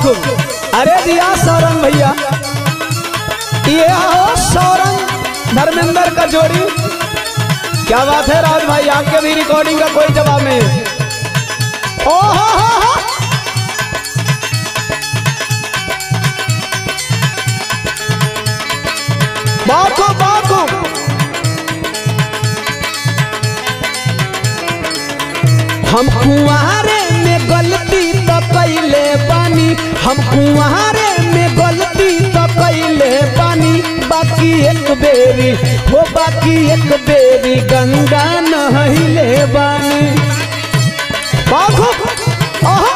खूब। अरे दिया सौरंग भैया, ये हो सौरंग धर्मेंद्र का जोड़ी। क्या बात है राज भाई, आपके भी रिकॉर्डिंग का कोई जवाब नहीं। ओहो हो। बाको बाको हम कुंवारे में गलती तो कैले बानी, हम कुंवारे में गलती तो कैले बानी, बाकी एक बेरी हो, बाकी एक बेरी गंगा नहैले बानी। बाको ओहो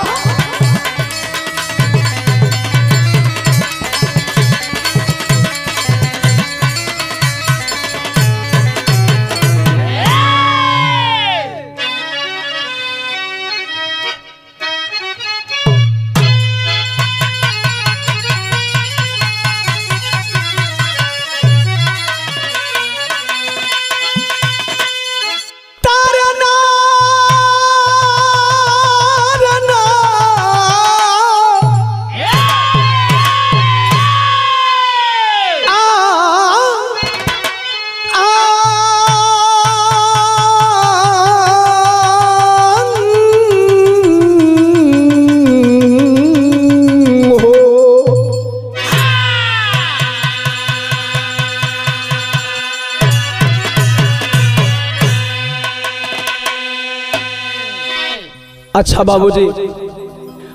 अच्छा बाबूजी,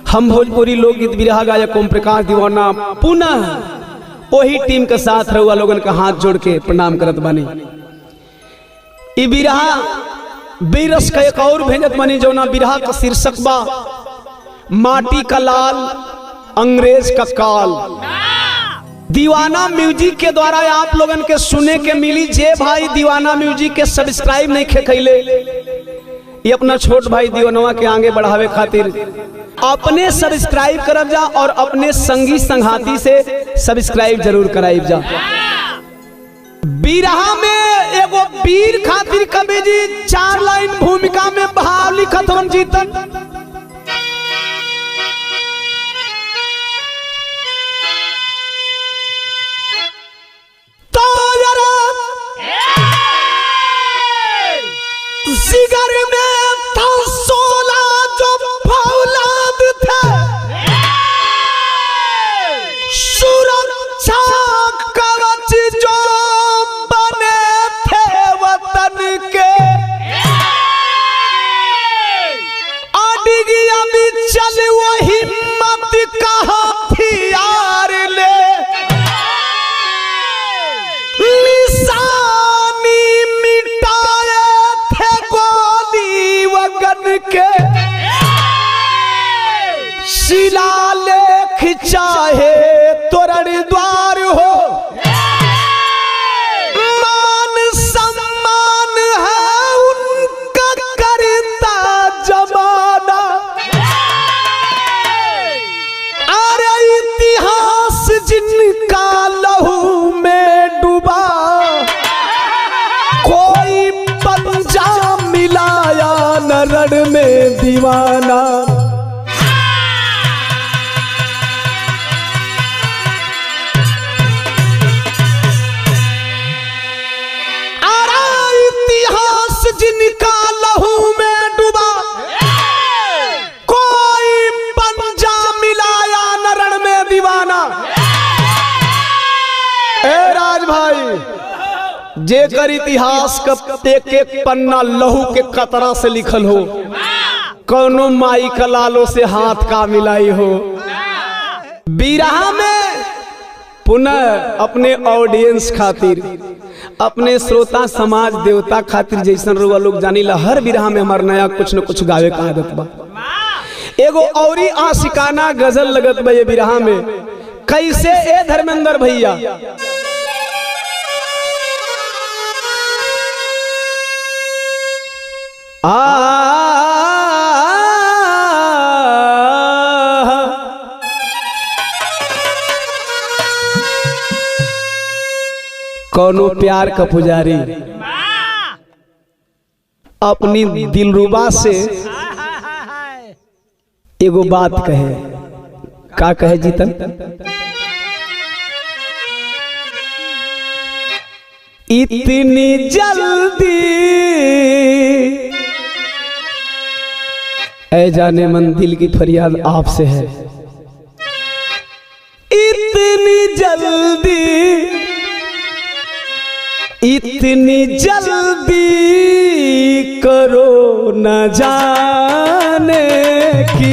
हम भोजपुरी लोकगीत बिरहा गायक ओम प्रकाश दीवाना पुनः वही टीम के साथ रहुआ लोगन का हाथ जोड़ के प्रणाम करत बानी। ई बिरहा बीरस का एक और भेजत बानी, जो ना बिरहा का शीर्षक बा माटी का लाल अंग्रेज का काल। दीवाना म्यूजिक के द्वारा आप लोगन के सुने के मिली। जे भाई दीवाना म्यूजिक के सब्सक्राइब नहीं कैले, ये अपना छोट भाई दीवानवा के आगे बढ़ावे खातिर अपने सब्सक्राइब करब जा और अपने संगी संघाती से सब्सक्राइब जरूर कराइब जा। बिरहा में एगो वीर खातिर कवि जी 4 लाइन भूमिका में भाव लिखत हम जीतन। जिगर में था 16 जो फौलाद थे, सुरक्षा कवच जो बने थे वतन के, अडिगी अभी चल वो हिम्मत कहाँ थी यार ले, के शिलालेख चाहे तोरण द्वार हो, मान सम्मान है उनका करता जमाना। अरे इतिहास जिनका लहू में डूबा, कोई पंजा मिलाया नरण में दीवाना। इतिहास जिनका लहू में डूबा, कोई पंजा मिलाया नरण में दीवाना। ए राज भाई, जेकर इतिहास का एक एक पन्ना लहू के कतरा से लिखल हो, कौनो माई का लालो से हाथ का मिलाई हो। बिरहा में पुनः अपने ऑडियंस खातिर, अपने श्रोता समाज देवता खातिर जैसन रुआ लोग जानीला, हर बिरहा में हमार नया कुछ न कुछ गावे का आदत बा। एगो औरी आशिकाना गजल लगत बा ये बिरहा में। कैसे ए धर्मेंद्र भैया, कौनो प्यार का पुजारी अपनी दिलरुबा से एगो बात कहे, का कहे जीतन, इतनी जल्दी ऐ जाने मन दिल की फरियाद आपसे है, इतनी जल्दी करो न जाने की,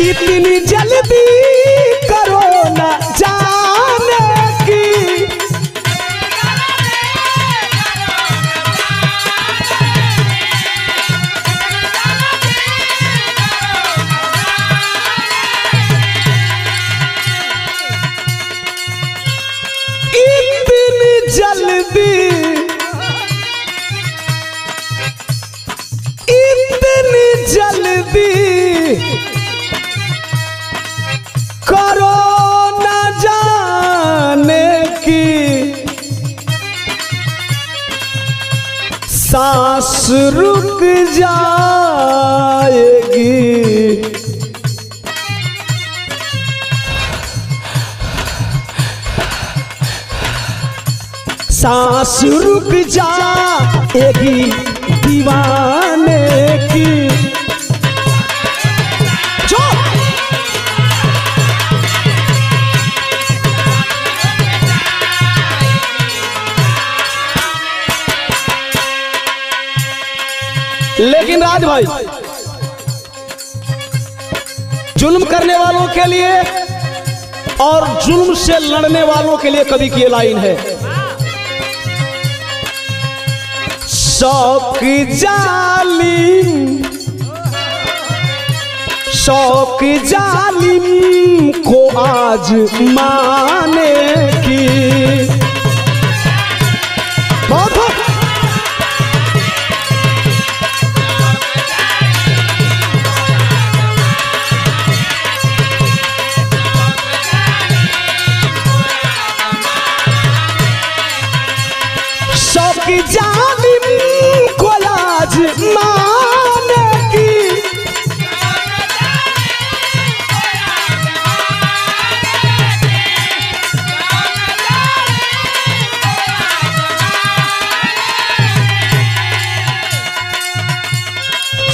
इतनी जल्दी करो न जाने की, इतनी जल्दी, इतनी जल्दी करो न जाने की, सांस रुक जाएगी, सांस रुक जाएगी दीवाने की, लेकिन राज भाई जुल्म करने वालों के लिए और जुल्म से लड़ने वालों के लिए कवि की ये लाइन है, शौक जालिम को आज माने की, बहुत जालिम को आज माने की,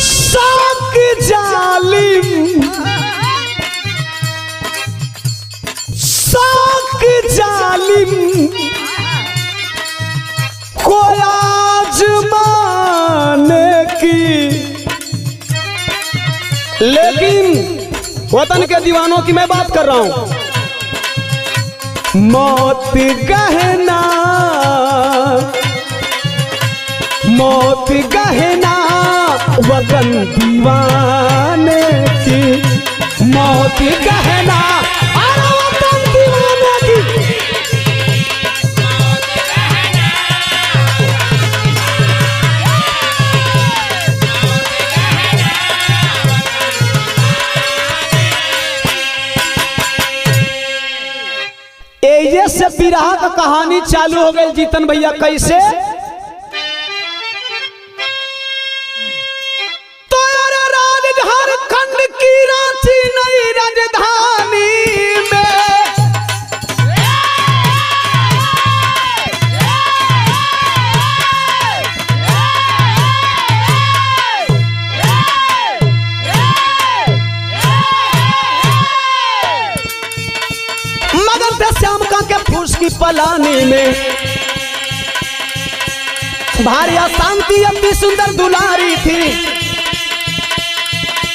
शौक जालिम, शौक जालिम को आज माने की, लेकिन वतन के दीवानों की मैं बात कर रहा हूं, मौत गहना, मौत गहना वतन दीवाने की, मौत गहना वतन दीवाने की, ये से बिरहा का कहानी चालू हो गई जीतन भैया। कैसे? तो झारखंड की रांची नई राजधानी में मगर थे श्याम का के फूस की पलानी में भारिया शांति अपनी सुंदर दुलारी थी।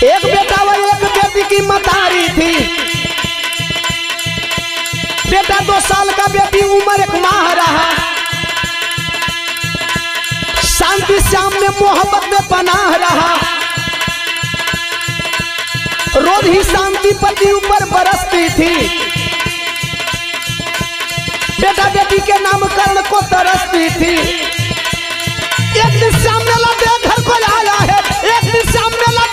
एक बेटा व एक बेटी की मतारी थी। बेटा 2 साल का, बेटी उम्र 1 माह रहा। शांति श्याम में मोहब्बत में पनाह रहा। रोज ही शांति पति ऊपर बरसती थी। बेटा बेटी के नामकरण को तरसती थी। एक दिन श्याम मेला घर को आया है। एक दिन श्याम मेला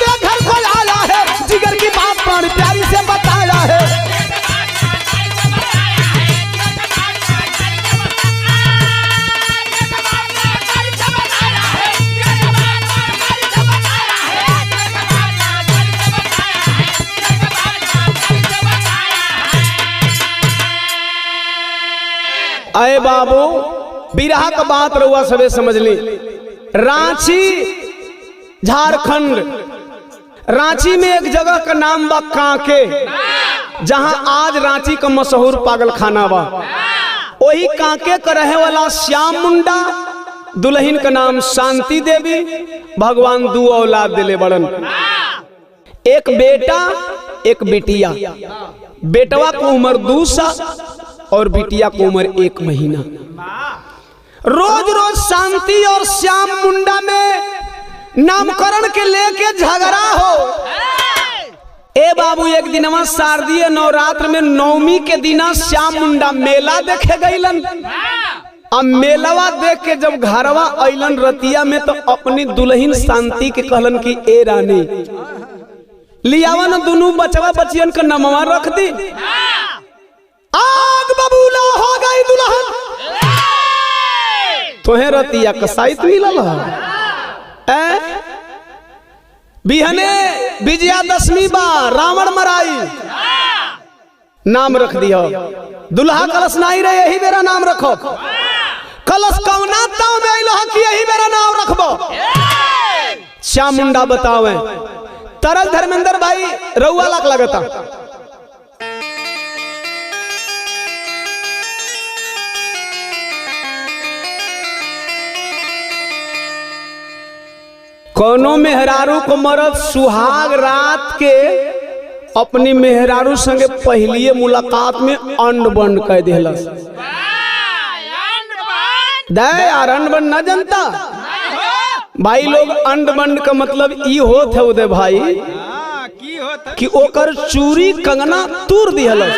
बाबू बिरहा का बात रहुआ सबे समझ ली। रांची झारखंड, रांची में एक जगह का नाम बा कांके, जहां आज रांची का मशहूर पागल खाना बा। वही कांके का रहे वाला श्याम मुंडा, दुल्हन का नाम शांति देवी। भगवान 2 औलाद दिले बड़न, एक बेटा एक बिटिया। बेटवा को उम्र 2 साल और बिटिया को उम्र 1 महीना। रोज रोज शांति और श्याम मुंडा में नामकरण के लेके झगड़ा हो। ए बाबू एक दिनवा शारदीय नवरात्र में नवमी के दिना श्याम मुंडा मेला देखे गईलन। अब मेलावा देख के जब घरवा अइलन रतिया में, तो अपनी दुल्हन शांति के कहलन कि ए रानी लियावा न दोनों बचवा बचियन का नमवा रख दी। आग बबूला हो गई दुल्हन, तोहे रतिया कसाइत मिलल है। बिहने विजयादशमी बा, रावण मराई, नाम रख दिया। दुल्हा कलश नहीं रहे, यही मेरा नाम रखो। कलश कौना ताव में आइलो कि यही मेरा नाम रखबो। श्याम मुंडा बतावे। तरल धर्मेंद्र भाई रउआ लाख लगता। कोनो मेहरारू को मरद सुहाग रात के अपनी मेहरारू संगे पहली मुलाकात में अंड बंड कह दिलस। दे यार अंड बंड न जनता भाई लोग। अंड बंड का मतलब ई होत है उदय भाई कि ओकर चूड़ी कंगना तूर दिहलस।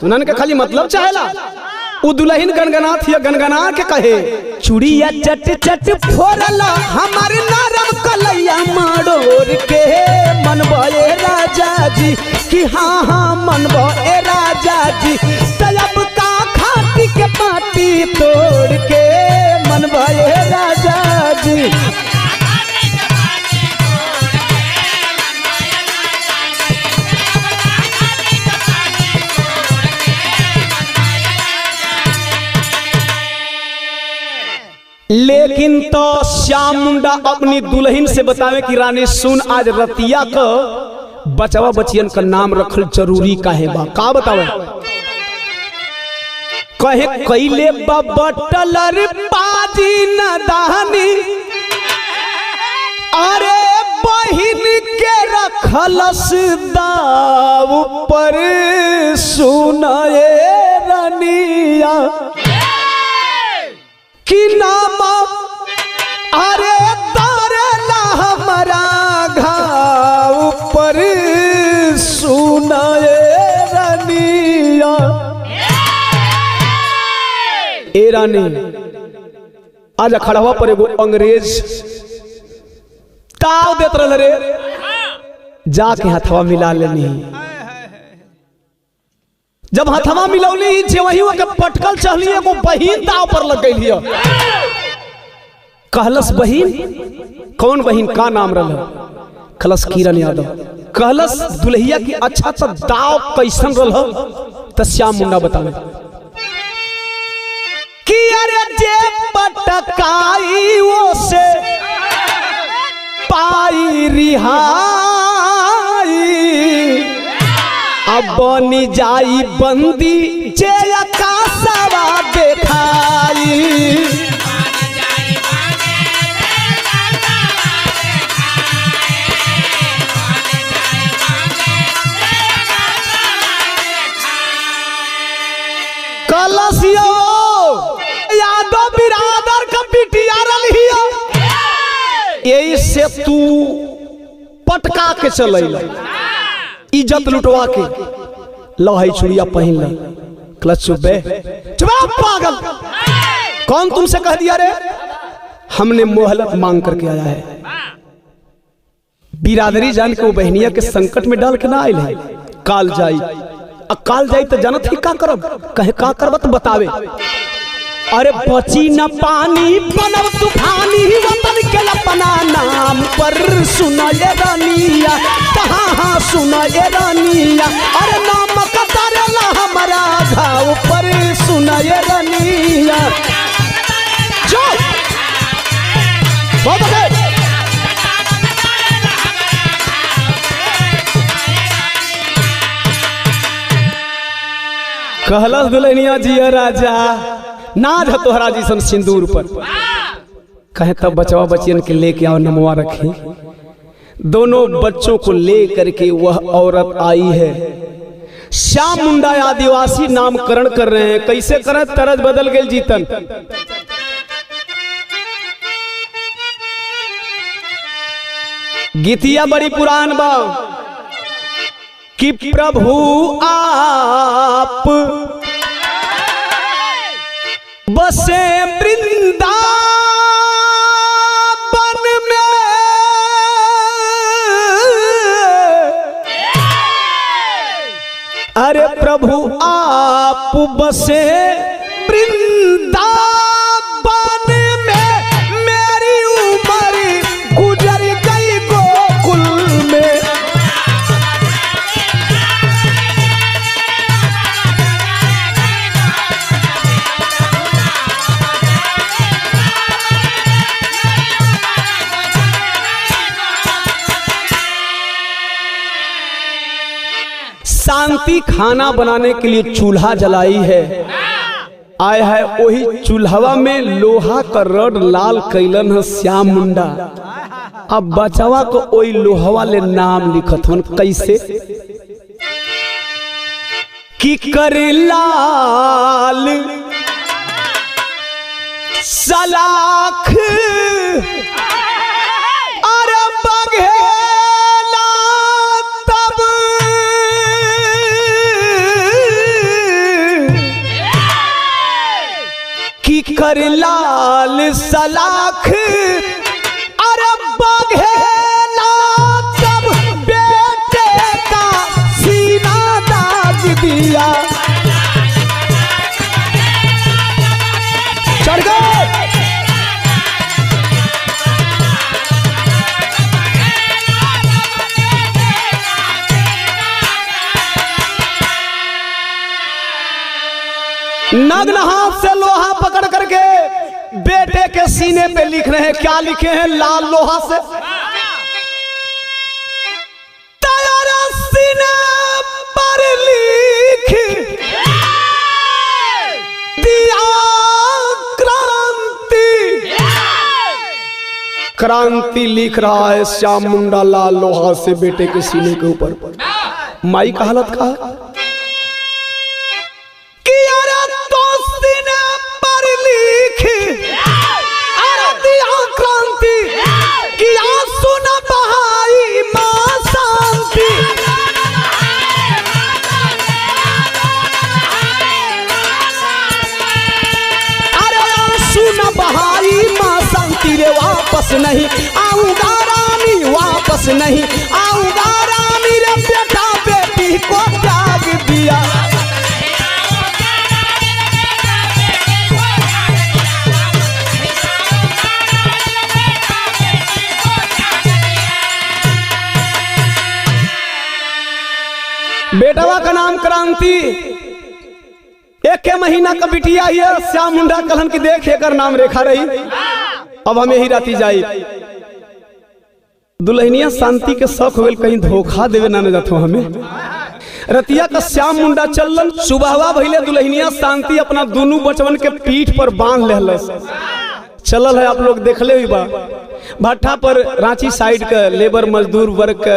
तुनन के खाली मतलब चाहेला। उ दुल्हन गनगना थी, गनगना के कहे चूड़िया चट चट फोड़ला हमारे नरम कलैया माड़ोर के मनबे राजा जी कि हाँ हाँ मनबे राजा जी। तलब का खाटी के पाटी तोड़ के मनबे राजा जी। लेकिन तो श्याम मुंडा अपनी दुल्हन से बतावे कि रानी सुन, आज रतिया का बचवा बचियन का नाम रखल जरूरी काहे बा। का बतावे कहे कैले बटलर पाजी न दानी, अरे बहिन के रखलस दाव पर सुनाए रनिया कि नाम अरे तारला हमारा घाव पर सुनाए रनिया। ए रानी आज खड़वा पर एगो अंग्रेज ताव देत रहे रे, जाके हथवा मिला लेनी। जब हथवा मिलौली जे वही के पटकल चहली, एगो बहिन ताव पर लग गई। कहलस बहिन, कौन बहिन, का नाम रहा? कहलस किरण यादव। कहलस दुल्हिया की अच्छा तो दाव कैसन रहा? तो श्याम मुंडा बतावे कि अरे जे पटकाई वो से पाई रिहाई, अब बनी जाई बंदी जे आकाशवा देखाई। कलसियो यादव बिरादर का बिटिया रलिया, यही से तू पटका के चल, इज्जत लुटवा के लहई चुड़िया पहन ल। क्लच चुपे चुप पागल, कौन तुमसे कह दिया रे? हमने मोहलत मांग करके आया है। बिरादरी जान के वो बहनिया के संकट में डाल के ना आयल है। काल जाई, काल जाई तो जानत ही का करब, कहे का करब तो बतावे। अरे बची न पानी बनब तूफानी, वतन के अपना नाम पर सुना ये रानिया, कहाँ हाँ सुना ये रानिया। अरे नाम कतरला हमारा घाव पर सुनाए रनिया। जो बहुत कहलस दुल्हनिया जिया राजा नाज है तोहरा जी सिंदूर पर। कहे तब बचवा बचियन के लेके आओ नमवा रखी। दोनों बच्चों को ले करके वह औरत आई है। श्याम मुंडा आदिवासी नामकरण कर रहे हैं। कैसे करें तरज बदल गए जीतन। गीतिया बड़ी पुरान बा कि प्रभु आप बसे वृंदावन में, अरे प्रभु आप बसे वृंदावन में, मेरी उम्र गुजर गई गोकुल में। शांति खाना बनाने के लिए चूल्हा जलाई है। आया है वही चूल्हा में लोहा का रड लाल कैलन है श्याम मुंडा। अब बचवा को वही लोहवा ले नाम लिखत हन। कैसे कि कर लाल सलाख अरे बघेला तब कि कर लाल सलाख अरे बघेला तब बेटे का सीना दाग दिया। चढ़ गए नग्न हाथ से लोहा पकड़ करके बेटे के सीने पे लिख रहे हैं। क्या लिखे हैं? लाल लोहा से तेरा सीने पर लिख दिया क्रांति। क्रांति लिख रहा है श्याम मुंडा लाल लोहा से बेटे के सीने के ऊपर। माई का हालत का वापस नहीं आऊंगा रानी, वापस नहीं आऊंगा रानी रे बेटा बेटी को त्याग दिया। बेटवा का नाम क्रांति। एक महीना का बिटिया है। श्याम मुंडा कलहन की देख एकर नाम रेखा रही। अब हमें ही राती जाई। दुल्हनिया शांति के शौक हो गए कहीं धोखा देवे ना जातो हमें। रतिया का श्याम मुंडा चलन सुबहवा भइले दुल्हनिया शांति अपना दोनों बचवन के पीठ पर बांध ले चलल है। आप लोग देखले हुई बा भट्ठा पर रांची साइड का लेबर मजदूर वर्ग का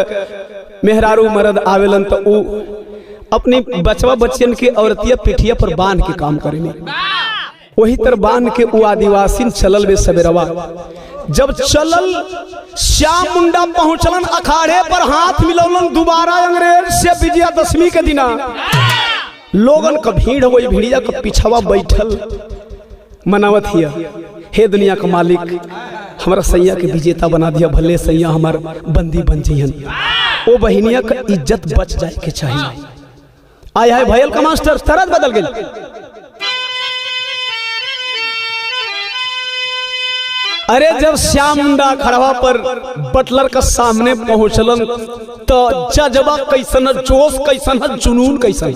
मेहरारू मर्द आवेलन तो उ अपनी बचवा बच्चन के औरतिया पिठिया पर बांध के काम करेंगे। वही तर बांध के वो आदिवासी चलल बे सवेरवा। जब चलल श्याम मुंडा पहुंचलन अखाड़े पर हाथ मिलौलन दोबारा अंग्रेज से विजयादशमी के दिना। लोगन का भीड़ हो गई। भीड़िया का पिछवा बैठल मनावत हिया, हे दुनिया का मालिक हमारा सैया के विजेता बना दिया, भले सैया हमार बंदी बन जइहन। वो बहनिया का इज्जत बच जाए के चाहिए। आया है भयल का मास्टर तरत बदल गई। अरे जब श्याम मुंडा खड़वा पर बटलर का सामने पहुंचलन तो जज्बा कैसन, जोश कैसन, जुनून कैसन।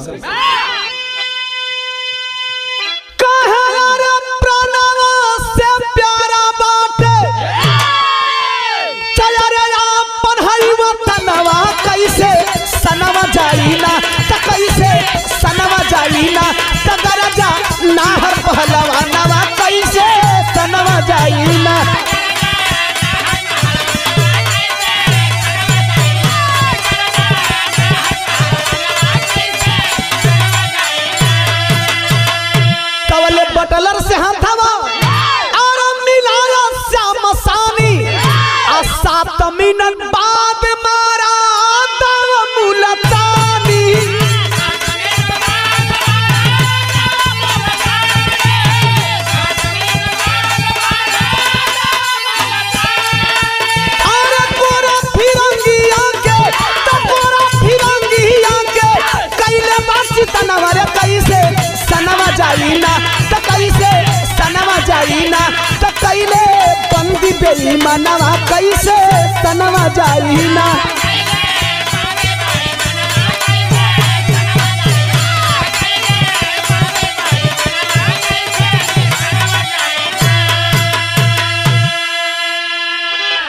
सनवा जाइना तगरजा नाहर पहलवानवा कैसे सनवा जाइना। तवले बटलर से हाथवा और मिलाया श्याम सानी आ 7 मिनट बाद मारा दव मुलतानी। और गोरा फिरंगिया के तो गोरा फिरंगिया के कैले बासी तनवर कैसे सनवा जाइना त कैसे सनवा जाइना त कैले बंदी बेईमानवा कैसे सनवा जाइना।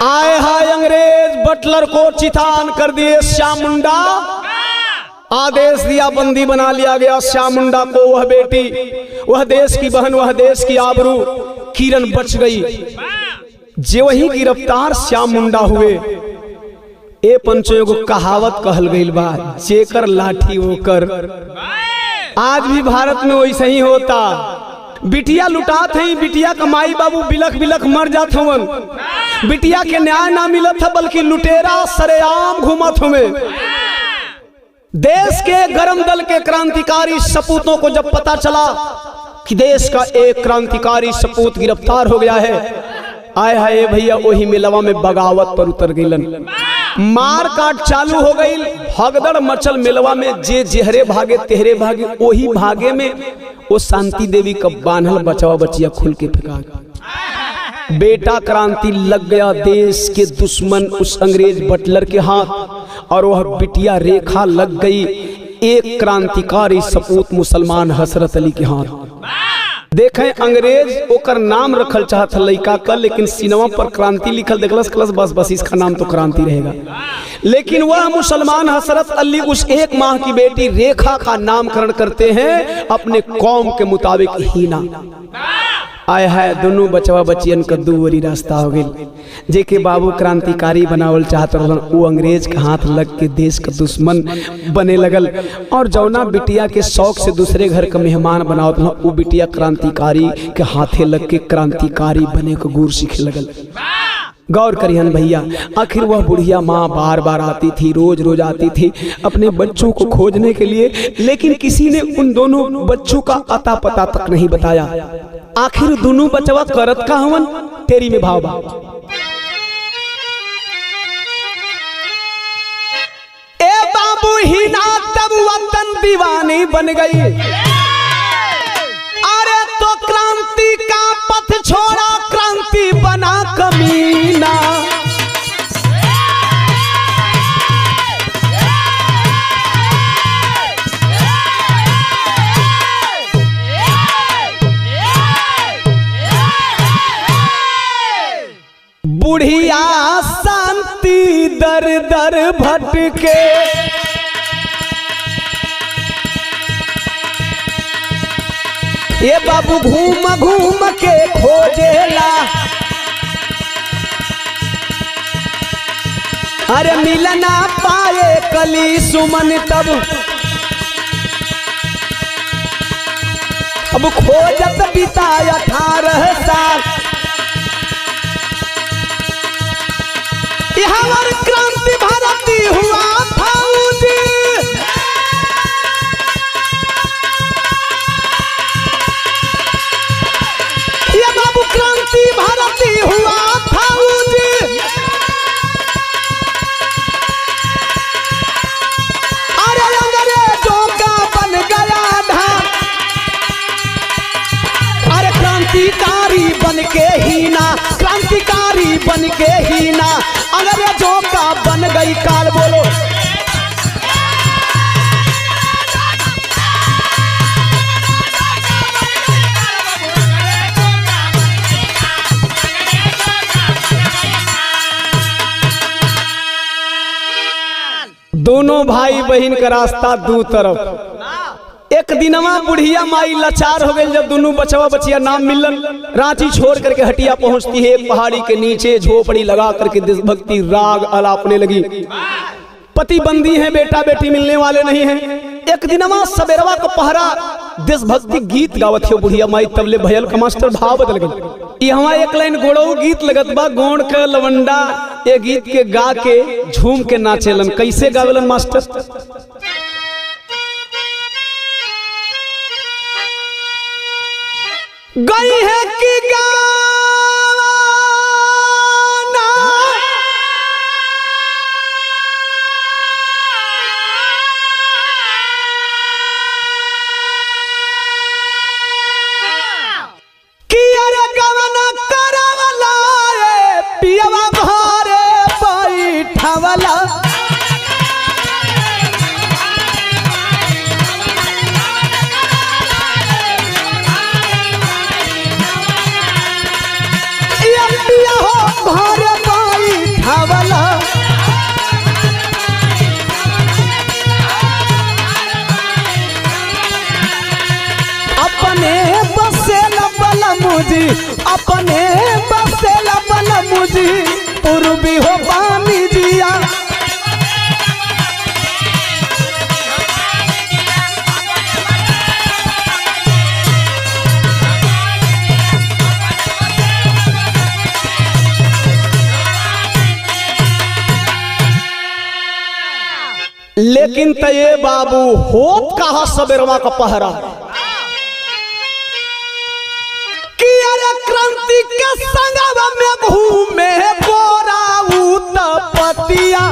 आए हाय अंग्रेज बटलर को चितान कर दिए श्याम मुंडा। आदेश दिया बंदी बना लिया गया श्याम मुंडा को। वह बेटी वह देश की बहन वह देश की आबरू किरण बच गई। जे वही गिरफ्तार श्याम मुंडा हुए। ए पंचों को कहावत कहल गईल बा जेकर लाठी होकर। आज भी भारत में वैसे ही होता। बिटिया लुटात है बिटिया का माई बाबू बिलख बिलख मर जात हवन। बिटिया के न्याय ना मिलत है बल्कि लुटेरा सरेआम घूमत हुए। देश के गरम दल के क्रांतिकारी सपूतों को जब पता चला कि देश का एक क्रांतिकारी सपूत गिरफ्तार हो गया है, आए हाय भैया वही मिलवा में बगावत पर उतर गईलन। मार काट चालू हो गई। भगदड़ मचल मिलवा में। जे जेहरे भागे तेहरे भागे। वही भागे में वो शांति देवी का बान्हल बचावा बचिया खुल के फेंका। बेटा क्रांति लग गया देश के दुश्मन उस अंग्रेज बटलर के हाथ। और वह बिटिया रेखा लग गई एक क्रांतिकारी सपूत मुसलमान हसरत अली के हाथ। देखें अंग्रेज ओकर नाम रखल चाहत लड़का का, लेकिन सिनेमा पर क्रांति लिखल देखलस कलस बस बस इसका नाम तो क्रांति रहेगा। लेकिन वह मुसलमान हसरत अली उस 1 माह की बेटी रेखा का नामकरण करते हैं अपने कौम के मुताबिक हीना। आय है दोनों बचवा बचियन का दूवरी रास्ता हो गई। जेके बाबू क्रांतिकारी बनावल चाहत रहलन वो अंग्रेज के हाथ लग के देश का दुश्मन बने लगल। और जौना बिटिया के शौक से दूसरे घर का मेहमान बनावत वो बिटिया क्रांतिकारी के हाथे लग के क्रांतिकारी बने को गुर सीखे लगल। गौर करियन भैया, आखिर वह बुढ़िया माँ बार बार आती थी, रोज रोज आती थी अपने बच्चों को खोजने के लिए, लेकिन किसी ने उन दोनों बच्चों का अता पता तक नहीं बताया। आखिर दोनों बचवा करत का हवन तेरी में भाव बा। ए बाबू हीना तब वतन दीवानी बन गई। अरे तो क्रांति का पथ छोड़ा क्रांति बना कमीना। बुढ़िया शांति दर दर भटके। ये बाबू घूम घूम के खोजेला। अरे मिलना पाए कली सुमन तब अब खोजत बिता 18 साल। यहाँ क्रांति भारती हुआ था ये बाबू क्रांति भारती हुआ था। अरे अंग्रेजों का बन गया था। अरे क्रांतिकारी बन के हीना क्रांतिकारी बन के हीना अंग्रेजों का बन गई काल। बोलो दोनों भाई बहन का रास्ता दो तरफ। एक दिनवा बुढ़िया माई लाचार हो गई जब दोनों बचवा बचिया नाम मिलन। रांची छोड़ करके हटिया पहुंचती है। एक पहाड़ी के नीचे झोपड़ी लगा करके देशभक्ति राग अलापने लगी। पति बंदी है, बेटा बेटी मिलने वाले नहीं हैं। एक दिनवा सबेरवा का पहरा देशभक्ति गीत गावत है बुढ़िया माई। तबले भयल का मास्टर भाव बदल गई। यहाँ एक लाइन गोड़ऊ गीत लगत बा, गोड़ के लवंडा ये गीत के गा के झूम के नाचेलन। कैसे गावेलन मास्टर? गई है कि गाना कि अरे गवना करवला पियवा घरे बैठवला अपने बसेला बल मुझी पूर्वी हो पानी जिया। लेकिन तये बाबू होत कहा सबेरवा का पहरा क्रांति के संगवा में घूमे गोरा उतपतिया।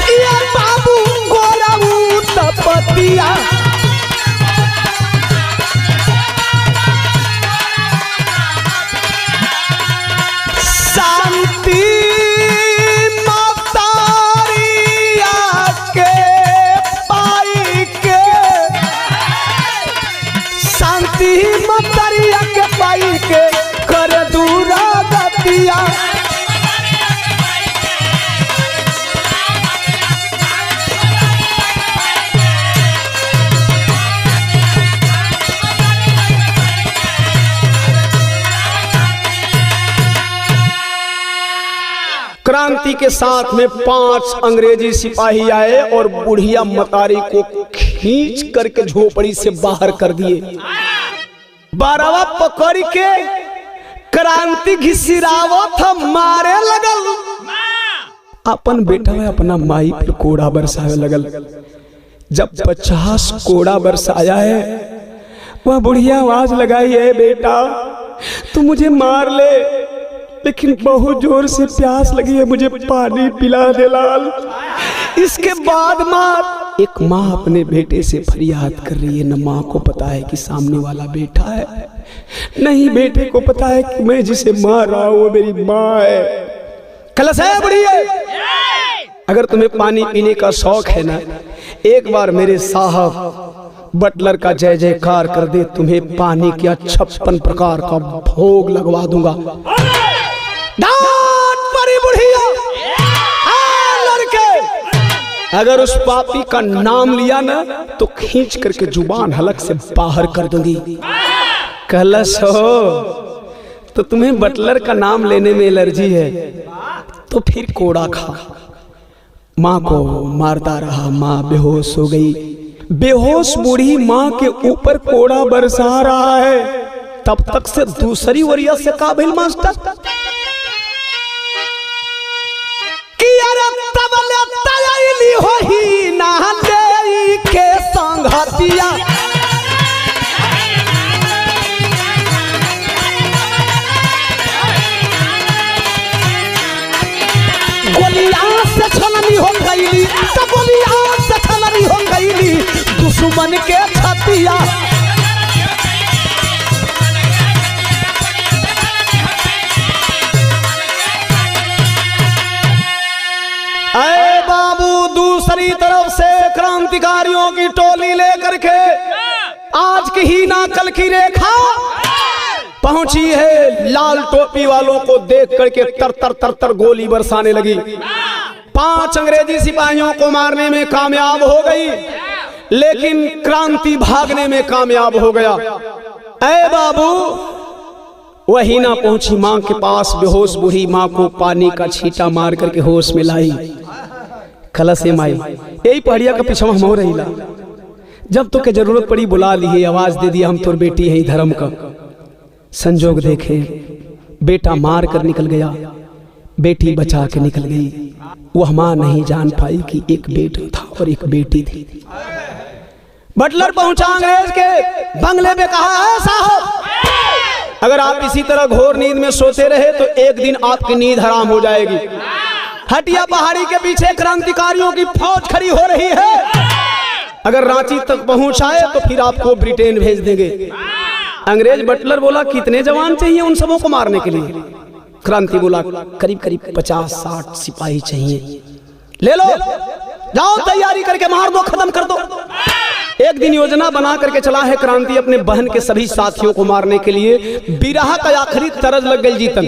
ये बाबू गोरा उतपतिया शांति मतरिया के पाई के कर दूरा गतिया। क्रांति के साथ में 5 अंग्रेजी सिपाही आए और बुढ़िया मतारी को खींच करके झोपड़ी से बाहर कर दिए। बारवा पकड़ के क्रांति घिसिरावत मारे लगल। अपन बेटा में अपना माई पर कोड़ा बरसावे लगल। जब 50 कोड़ा बरसाया है वह बुढ़िया आवाज लगाई है, बेटा तू मुझे मार ले लेकिन बहुत जोर से प्यास लगी है, मुझे पानी पिला दे लाल। इसके बाद माँ, एक माँ अपने बेटे से फरियाद कर रही है। न माँ को पता है कि सामने वाला बेटा है, नहीं बेटे को पता है कि मैं जिसे मार रहा हूँ वो मेरी माँ है। कलश है बुढ़िया, अगर तुम्हें पानी पीने का शौक है ना, एक बार मेरे साहब बटलर का जय जयकार कर दे, तुम्हें पानी के 56 प्रकार का भोग लगवा दूंगा। बुढ़िया लड़के, अगर उस पापी का नाम लिया ना तो खींच करके जुबान हलक से बाहर कर दूंगी। कलश हो तो तुम्हें बटलर का नाम लेने में एलर्जी है तो फिर कोड़ा खा। माँ को मारता रहा, माँ बेहोश हो गई। बेहोश बूढ़ी माँ के ऊपर कोड़ा बरसा रहा है। तब तक से दूसरी वरिया से काबिल मास्टर हो ही ना ले के संगतिया। गोलियां से छलनी हो गई, तो गोलियां से छलनी हो गई दुश्मन के छतिया। अरे बाबू, दूसरी तरफ से क्रांतिकारियों की टोली लेकर के आज की ही ना कल की रेखा पहुंची है, लाल टोपी वालों को देख करके तर तर तर तर गोली बरसाने लगी। 5 अंग्रेजी सिपाहियों को मारने में कामयाब हो गई, लेकिन क्रांति भागने में कामयाब हो गया। ऐ बाबू, वही ना पहुंची मां के पास, बेहोश बूढ़ी मां को पानी का छींटा मार करके होश में लाई। कलश माई, यही पहाड़िया का पीछा हम हो रही ला, जब तो के जरूरत पड़ी बुला लिए, आवाज दे दिया हम तोर बेटी है धर्म का। संजोग देखे, बेटा मार कर निकल गया, बेटी बचा के निकल गई। वह मां नहीं जान पाई कि एक बेटा था और एक बेटी थी। बटलर पहुंचा अंग्रेज के बंगले में, कहा है साहब, अगर आप इसी तरह घोर नींद में सोते रहे तो एक दिन आपकी नींद हराम हो जाएगी। हटिया पहाड़ी के पीछे क्रांतिकारियों की फौज खड़ी हो रही है, अगर रांची तक पहुंचाए तो फिर आपको ब्रिटेन भेज देंगे। अंग्रेज बटलर बोला, कितने जवान चाहिए उन सबों को मारने के लिए? क्रांति बोला, करीब करीब 50-60 सिपाही चाहिए। ले लो, जाओ तैयारी करके मार दो, खत्म कर दो। एक दिन योजना बना करके चला है क्रांति अपने बहन के सभी साथियों को मारने के लिए। बिरहा का आखिरी तरज लग गई जीतन।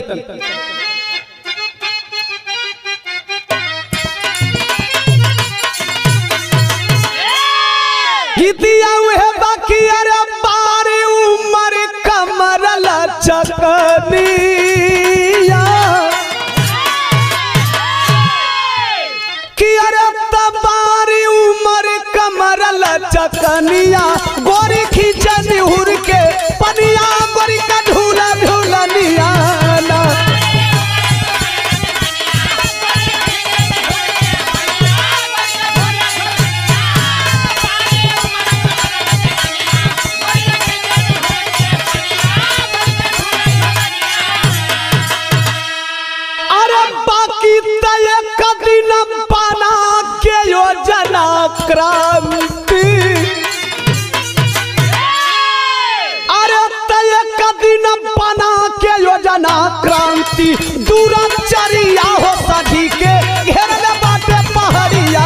गीतिया हुए बाकी अरे बारी उमर कमर लचकनिया कि अरे बारी उमर कमर लचकनिया, गोरी खींचन हुर के पनिया, गोरी का झूला झूलनिया। क्रांति अरे तय कदिन बना के योजना क्रांति, दूरचरिया हो सधी के घेरले बाटे पहाड़िया।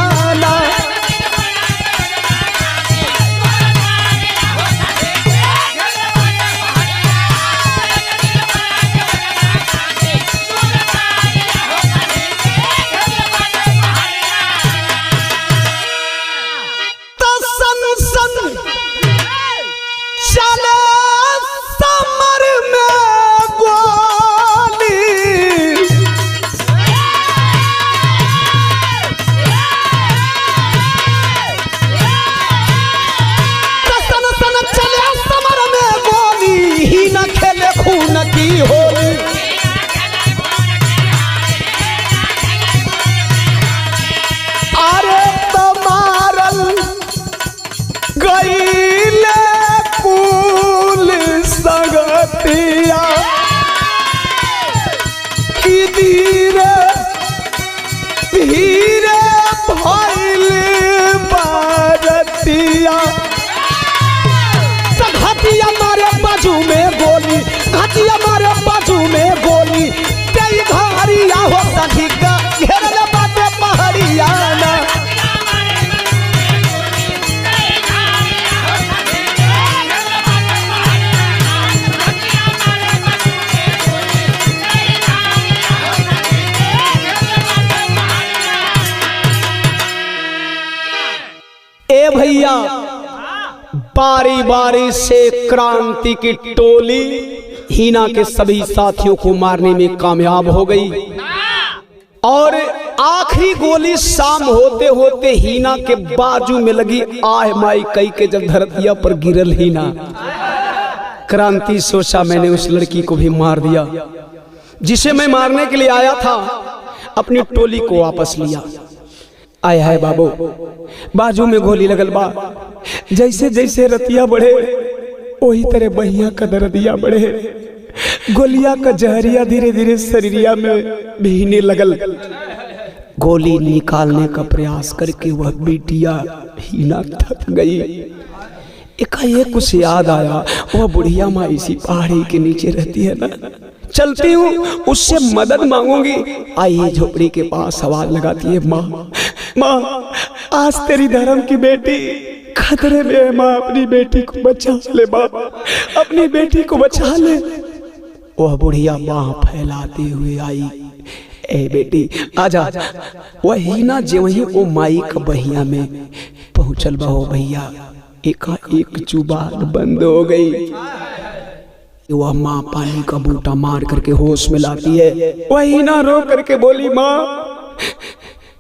भैया, बारी बारी से क्रांति की टोली हीना के सभी साथियों को मारने में कामयाब हो गई और आखिरी गोली शाम होते होते हीना के बाजू में लगी। आह माई कई के जब धरतिया पर गिरल हीना, क्रांति सोचा मैंने उस लड़की को भी मार दिया जिसे मैं मारने के लिए आया था। अपनी टोली को वापस लिया। आया है बाबू, बाजू में गोली लगल बा। जैसे जैसे रतिया बढ़े वही तरह बहिया का दर्दिया बढ़े, गोलिया का जहरिया धीरे धीरे शरीरिया में भीने लगल। गोली निकालने का प्रयास करके वह बेटिया हीना थक गई। एकाएक उसे याद आया, वह बुढ़िया माँ इसी पहाड़ी के नीचे रहती है ना, चलती हूँ उससे मदद मांगूंगी। आइए झोपड़ी के पास सवाल लगाती है, माँ माँ आज तेरी धर्म की बेटी खतरे में है, माँ अपनी बेटी को बचा ले, बाबा अपनी बेटी को बचा ले। वह बुढ़िया बाह फैलाते हुए आई, ए बेटी आजा। वही ना जे वही वो माई का बहिया में पहुंचल बहो भैया, एक जुबान बंद हो गई। वह माँ पानी का बूटा मार करके होश में लाती है। वही ना रो करके बोली, माँ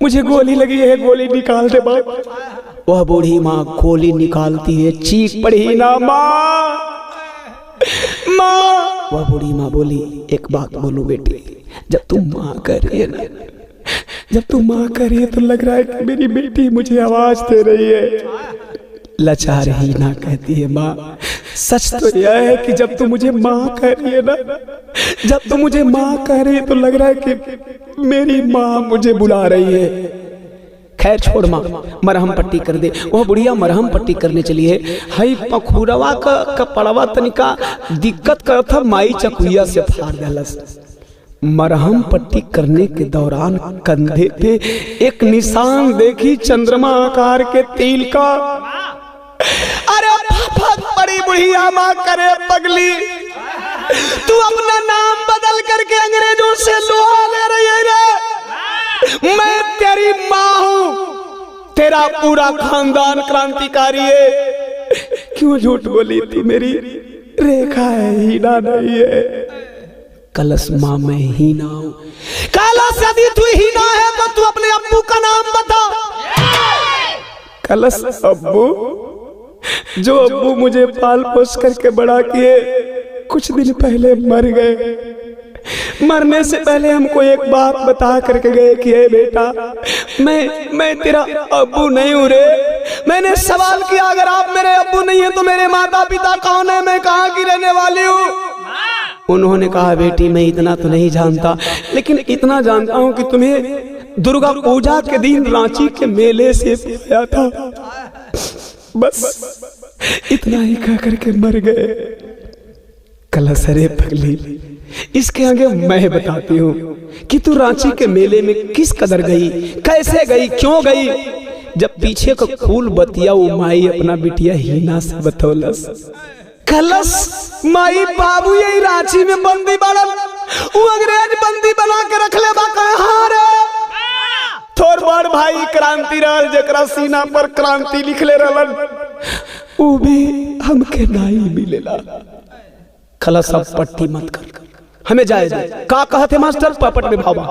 मुझे गोली लगी है, गोली निकाल दे बाप। वह बूढ़ी माँ गोली निकालती है, चीख पड़ी ना माँ माँ। वह बूढ़ी माँ बोली, एक बात बोलूं बेटी, जब तुम माँ कर रही है ना, जब तुम माँ कर रही है तो लग रहा है कि मेरी बेटी मुझे आवाज दे रही है। लाचार ही ना कहती है माँ, सच तो यह है कि जब तू मुझे माँ कह रही है ना, जब तू मुझे माँ कह रही है तो लग रहा है कि मेरी माँ मुझे बुला रही है। खैर छोड़ माँ, मरहम पट्टी कर दे। वो बुढ़िया मरहम पट्टी करने चली है। हई पखुरवा का कपड़वा तनिका दिक्कत कर था, माई चकुइया से फाड़ देलस। मरहम पट्टी करने के दौरान कंधे पे एक निशान देखी, चंद्रमा आकार के तिल का। अरे बड़ी बुढ़िया माँ करे पगली, तू अपना नाम बदल करके अंग्रेजों से लोहा ले रही है रे। मैं तेरी माँ हूँ, तेरा पूरा खानदान क्रांतिकारी है। क्यों झूठ बोली थी? मेरी रेखा है, हीना नहीं है। कलश माँ मैं हीना हूँ। कलश यदि तू हीना है तो तू अपने अब्बू का नाम बता। कलश अब्बू, जो अब्बू मुझे पाल पोस करके बड़ा किए, कुछ दिन पहले मर गए। मरने से पहले हमको एक बात बता करके गए कि हे बेटा, मैं तेरा अब्बू नहीं हूँ रे। मैंने सवाल किया, अगर आप मेरे अब्बू नहीं है तो मेरे माता पिता कौन है, मैं कहाँ की रहने वाली हूँ? उन्होंने कहा, बेटी मैं इतना तो नहीं जानता, लेकिन इतना जानता हूँ कि तुम्हें दुर्गा पूजा के दिन रांची के मेले से पाया था। बस इतना ही कह करके मर गए। कलश अरे पगली, इसके आगे मैं बताती हूँ कि तू रांची के मेले में किस कदर गई, कैसे गई, क्यों गई। जब पीछे का फूल बतिया वो माई अपना बिटिया हीना से बतौलस। कलश माई बाबू यही रांची में बंदी बड़न, वो अंग्रेज बंदी बना के रख ले बा कहाँ रे। थोर बड़ भाई क्रांति रहल, जकरा सीना पर क्रांति लिखले रहलन, वो भी हमके नहीं मिलेला। कलश अब पट्टी मत कर, हमें जाए जाए। का कहते मास्टर? पपट में भावा।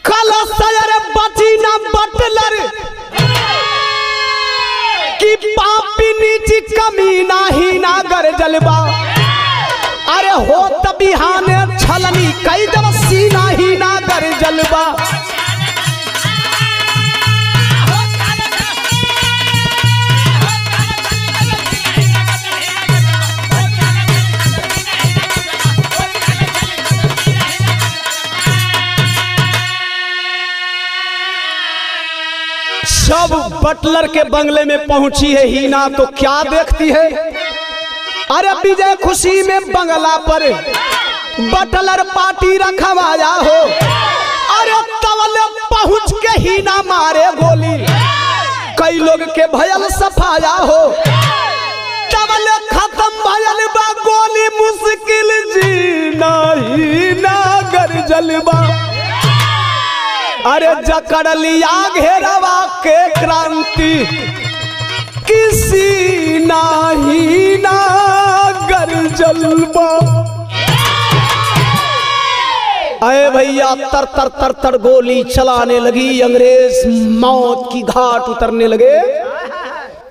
कलश अरे बची ना बटलर की पापी नीची कमीना ही ना गर जलवा। अरे हो तभी हाने छलनी कई जब सीना ही ना गर जलवा। जब बटलर के बंगले में पहुंची है हीना तो क्या देखती है? अरे विजय खुशी में बंगला पर बटलर पार्टी रखवाया हो। अरे तवले पहुंच के हीना मारे गोली, कई लोग के भयल सफाया हो। तवले खत्म भयल बा गोली, मुश्किल जीना हीना गर जलवा। अरे जकड़ लिया घेरवा के क्रांति, किसी नाही ना गर जलवा। अरे भैया तर तर तर तर गोली चलाने लगी, अंग्रेज मौत की घाट उतरने लगे।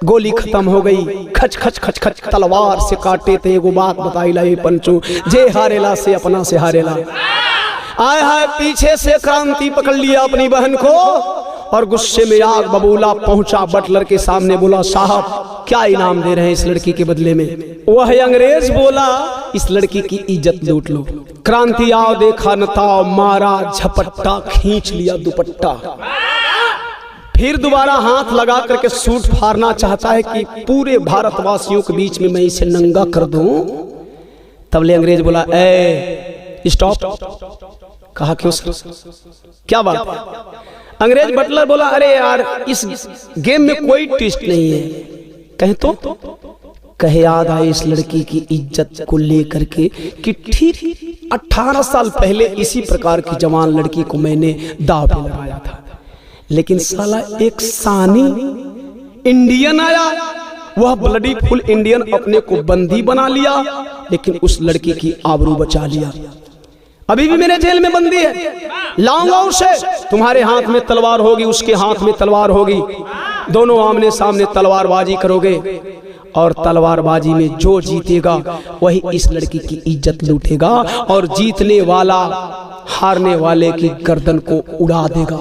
गोली खत्म हो गई, खच खच खच खच तलवार से काटे थे। एगो बात बताई ला पंचू, जे हारेला से अपना से हारेला। आए हाय पीछे से क्रांति पकड़ लिया अपनी बहन को और गुस्से में आग बबूला पहुंचा बटलर के सामने। बोला, साहब क्या इनाम दे रहे हैं इस लड़की के बदले में? वह अंग्रेज बोला, इस लड़की की इज्जत लूट लो। क्रांति आओ देखा नताओ, मारा झपट्टा, खींच लिया दुपट्टा। फिर दोबारा हाथ लगा करके सूट फाड़ना चाहता है कि पूरे भारतवासियों के बीच में मैं इसे नंगा कर दूं। तबले अंग्रेज बोला, ए स्टॉप। कहा, क्यों सर, क्या बात? अंग्रेज बटलर बोला, अरे यार इस गेम में कोई ट्विस्ट नहीं है, कहे तो कहे याद आए इस लड़की की इज्जत को लेकर के कि ठीक 18 साल पहले इसी प्रकार की जवान लड़की को मैंने दाव पे लगाया था, लेकिन साला एक सानी इंडियन आया, वह ब्लडी फुल इंडियन अपने को बंदी बना लिया, लेकिन उस लड़की की आबरू बचा लिया। अभी भी मेरे जेल में बंदी है, लाऊंगा उसे, तुम्हारे हाथ में तलवार होगी, उसके हाथ में तलवार होगी, दोनों आमने सामने तलवारबाजी करोगे और तलवारबाजी में जो जीतेगा वही इस लड़की की इज्जत लूटेगा और जीतने वाला हारने वाले की गर्दन को उड़ा देगा।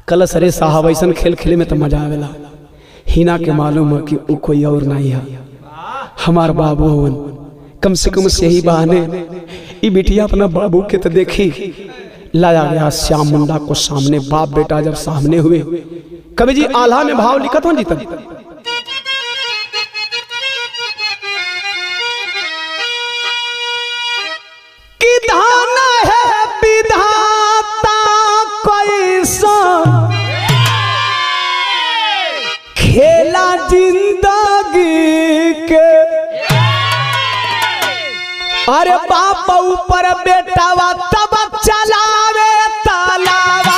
कलश अरे साहब ऐसा खेल खेले में तो मजा आवेला, हिना के मालूम है कि वो कोई और नहीं है, हमार बाबू हवन, कम से कम सही बहाने ये बिटिया अपना बाबू के तो देखी। लाया गया श्याम मुंडा को सामने, बाप बेटा जब सामने हुए, कवि जी आल्हा में भाव लिखा था जीतन, कि धान है विधाता कोई सा खेला जिंदगी के, अरे बाप ऊपर बेटावा तब चलावे तालावा,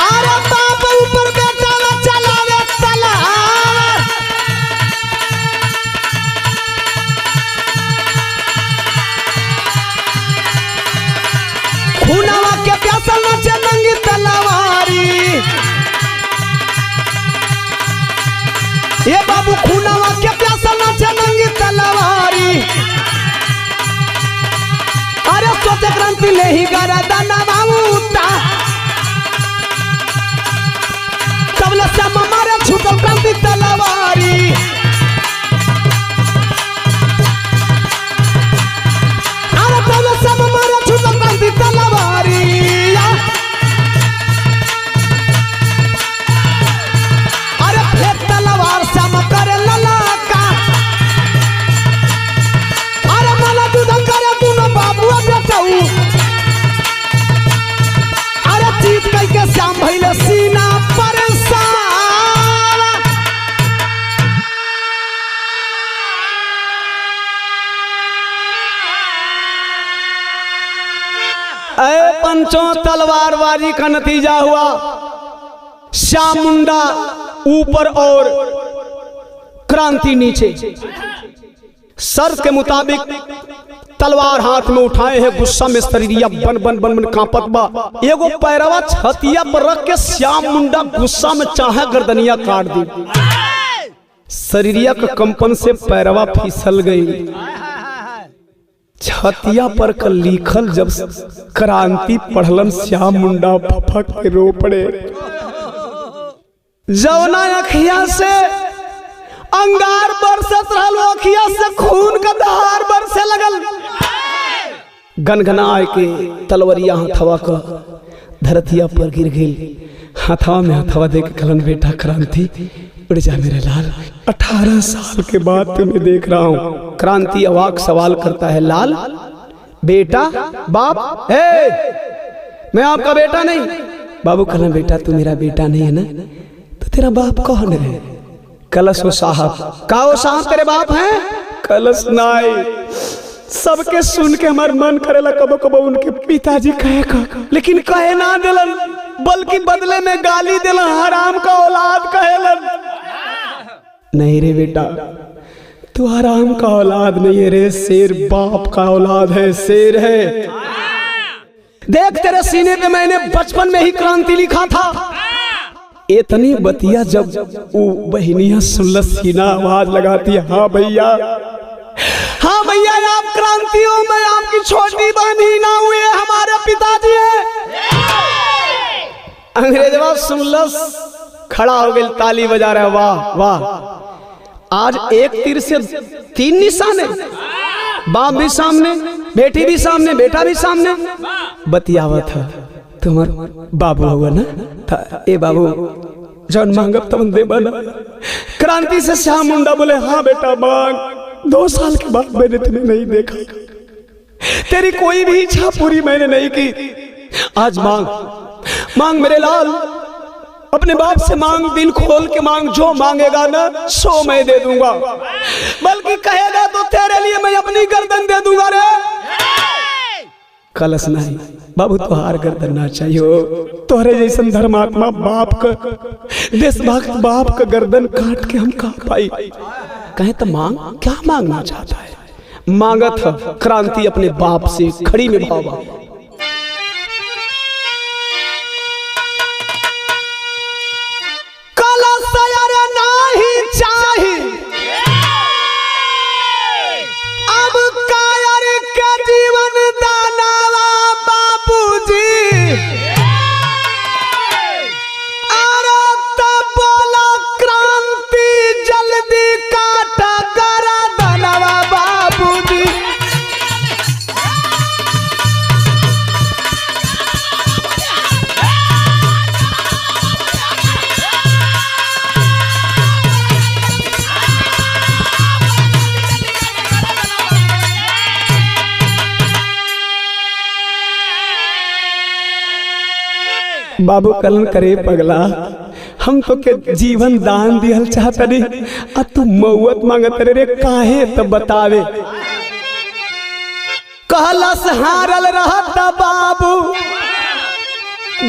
अरे बाप ऊपर बेटावा चलावे तालावा, खूनावा के प्यासा नाचे नंगी तलवारी, ये बाबू खूनावा के प्यासा नाचे नंगी तलवारी, अरे सोते क्रांति ले ही गरदन बाबूता, कबला श्याम मारे छूटल क्रांति तलवारी, अरे कबला श्याम मारे छूटल क्रांति तलवारी, अरे फेंक तलवार श्याम करे ललाका, अरे मला दूध करे दोनों बाबू बेटाऊ, अरे जीत कई के श्याम भइले सीना पर सारा, ऐ पंचों तलवारबाजी का नतीजा हुआ श्याम मुंडा ऊपर और क्रांति नीचे। शर्त के मुताबिक तलवार हाथ में उठाए हैं, गुस्सा में शरीरिया बन बन बन बन कांपत बा, एगो पैरवा छतिया पर रख के श्याम मुंडा गुस्सा में चाहे गर्दनिया काट दी, शरीरिया का कंपन से पैरवा फिसल गई, छतिया पर का लिखल जब क्रांति पढ़लन श्याम मुंडा फफक के रो पड़े, जवना अखिया से अंगार बरसत रहल, अखिया से खून का धार बरसे लगल, गनगनाए के तलवरिया हथवा का धरतिया पर गिर गई, हथवा में हथवा दे के कहलन बेटा क्रांति उड़ जा मेरे लाल, 18 साल के बाद तुम्हें देख रहा हूँ। क्रांति अवाक सवाल करता है, लाल बेटा बाप है, मैं आपका बेटा नहीं। बाबू कहलन बेटा तू मेरा बेटा नहीं है ना, तो तेरा बाप कौन है? कलश साहब का वो साहब तेरे बाप हैं? कलश नाई, सबके सुन के हमार मन करेला कबो कबो उनके पिताजी कहे का, लेकिन कहे ना दिलन, बल्कि बदले में गाली दिलन, हराम का औलाद कहेलन। नहीं रे बेटा तू हराम का औलाद नहीं है रे, शेर बाप का औलाद है, शेर है। देख तेरे सीने पे मैंने बचपन में ही क्रांति लिखा था। इतनी बतिया जब वो बहनिया सुनल सीना आवाज लगाती है, हाँ भैया, हाँ भैया आप क्रांति हो, मैं आपकी छोटी बहनी ना हुए, हमारे पिताजी है। अंग्रेजवा सुनलस, खड़ा हो गई, ताली बजा रहा है, वाह वाह। आज एक तीर से 3 निशान है, बाप भी सामने, बेटी भी सामने, बेटा भी सामने। बतियावा था तुम्हार बाबू हुआ ना, ए बाबू जौन मांगब तब दे बना। क्रांति से श्याम मुंडा बोले हाँ बेटा मांग। 2 साल के बाद मैंने तुम्हें नहीं देखा, तेरी कोई भी इच्छा पूरी मैंने नहीं की। आज मांग मेरे लाल, अपने बाप से मांग, दिल खोल के मांग, जो मांगेगा ना सो मैं दे दूंगा, बल्कि कहेगा तो तेरे लिए मैं अपनी गर्दन दे दूंगा रे। कलश नहीं बाबू, तुहार गर्दन ना चाहिए, तोहरे जैसन धर्मात्मा बाप का, देशभक्त बाप का गर्दन काट के हम कहा पाई। कहे तो मांग, क्या मांगना चाहता है? मांगत है क्रांति अपने बाप से खड़ी में भावा। बाबू कलन करे पगला, हम तो के जीवन दान दिहल चाहता रे, आ तू मौत मांगत रे, काहे तब बतावे। कहलस हारल रहता बाबू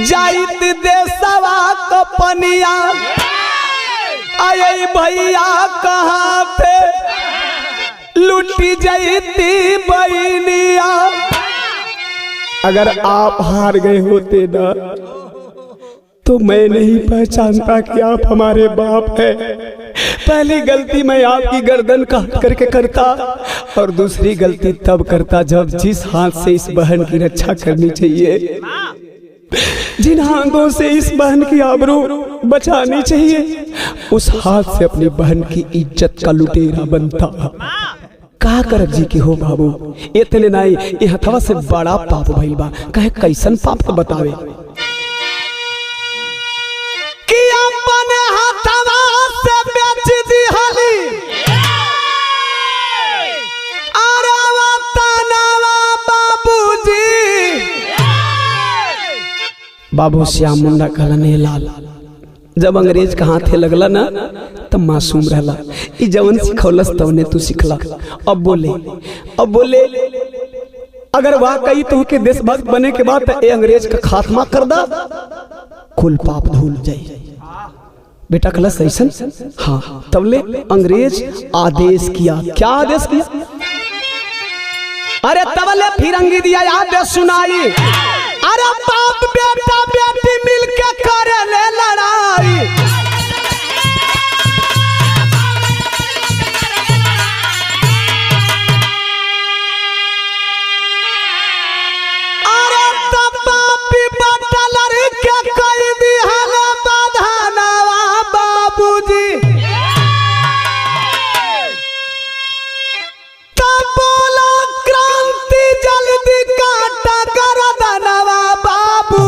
जाइत देसवा कपनिया, आये भैया कहाँ पे लुटी जाती बहनिया। अगर आप हार गए होते ना तो मैं नहीं पहचानता कि आप हमारे बाप हैं। पहली गलती मैं आपकी गर्दन काट करके करता, और दूसरी गलती तब करता जब जिस हाथ से इस बहन की रक्षा करनी चाहिए, जिन हाथों से इस बहन की आबरू बचानी चाहिए, उस हाथ से अपनी बहन की इज्जत का लुटेरा बनता। का करब जी की हो बाबू, इतने नहीं, ये हथवा से बड़ा पाप भइल बा। कहे कैसन पाप तो बतावे। कि अपने हथवा से बेच दिहली अरे वतनवा बाबूजी। बाबू श्याम मुंडा कहलने लाल, जब अंग्रेज का हाथे लगला ना तब मासूम रहला, ई जवन सिखौलस तवने तू सिखला। अब बोले अगर वाकई तू के देशभक्त बने के बाद ए अंग्रेज का खात्मा कर दा, कुल पाप धुल जाए। बेटा कलश ऐसन, हाँ। तबले अंग्रेज आदेश किया, क्या आदेश किया? अरे तबले फिरंगी दिया आदेश सुनाई, अरे बाप बेटा बेटी मिलके करे ले लड़ाई। अरे तब बापी बटलर के कई दिहल बधानवा बाबूजी। तब बोला क्रांति जल्दी काटा गर्दनवा बाबू।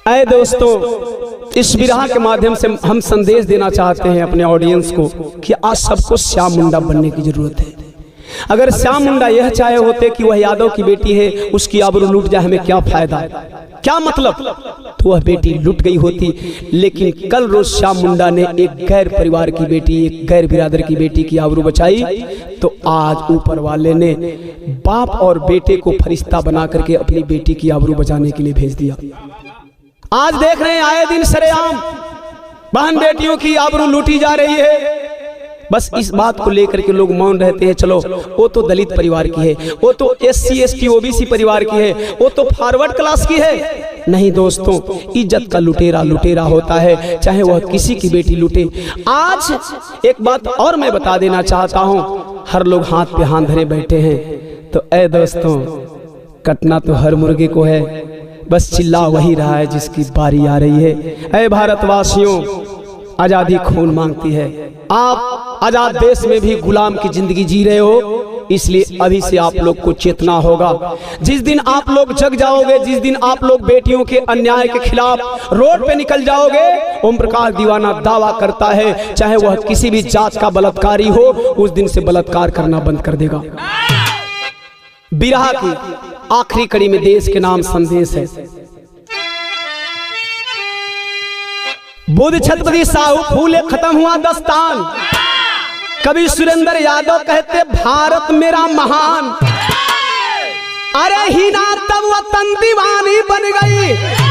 आए दोस्तों, इस विरह के माध्यम से हम संदेश देना चाहते हैं अपने ऑडियंस को कि आज सबको श्याम मुंडा बनने की जरूरत है। अगर श्याम मुंडा यह चाहे होते कि वह यादव की बेटी है, उसकी आबरू लूट जाए, हमें क्या फायदा, क्या मतलब, तो वह बेटी लूट गई होती। लेकिन कल रोज श्याम मुंडा ने एक गैर परिवार की बेटी, एक गैर बिरादर की बेटी की आबरू बचाई, तो आज ऊपर वाले ने बाप और बेटे को फरिश्ता बना करके अपनी बेटी की आबरू बचाने के लिए भेज दिया। आज देख रहे हैं आए दिन सरेआम बहन बेटियों की आबरू लूटी जा रही है। बस इस बात को लेकर के लोग मौन रहते हैं, चलो वो तो दलित परिवार की है, वो तो SC ST OBC परिवार की है, वो तो फॉरवर्ड क्लास की है। नहीं दोस्तों, इज्जत का लुटेरा लुटेरा होता है, चाहे वह किसी की बेटी लूटे। आज एक बात और मैं बता देना चाहता हूँ, हर लोग हाथ पे हाथ धरे बैठे हैं, तो ऐ दोस्तों, कटना तो हर मुर्गे को है, बस चिल्ला वही रहा है जिसकी बारी आ रही है। ऐ भारतवासियों, आजादी खून मांगती है। आप आजाद देश में भी गुलाम की जिंदगी जी रहे हो, इसलिए अभी से आप लोग को चेतना होगा। जिस दिन आप लोग जग जाओगे, जिस दिन आप लोग बेटियों के अन्याय के खिलाफ रोड पे निकल जाओगे, ओम प्रकाश दीवाना दावा करता है चाहे वह किसी भी जात का बलात्कारी हो, उस दिन से बलात्कार करना बंद कर देगा। बिरहा की आखिरी कड़ी में देश के नाम संदेश है। बुद्ध छत्रपति साहू फूले, खत्म हुआ दस्तान। कवि सुरेंद्र यादव कहते भारत मेरा महान। अरे हिना तब वतन दीवानी बन गई।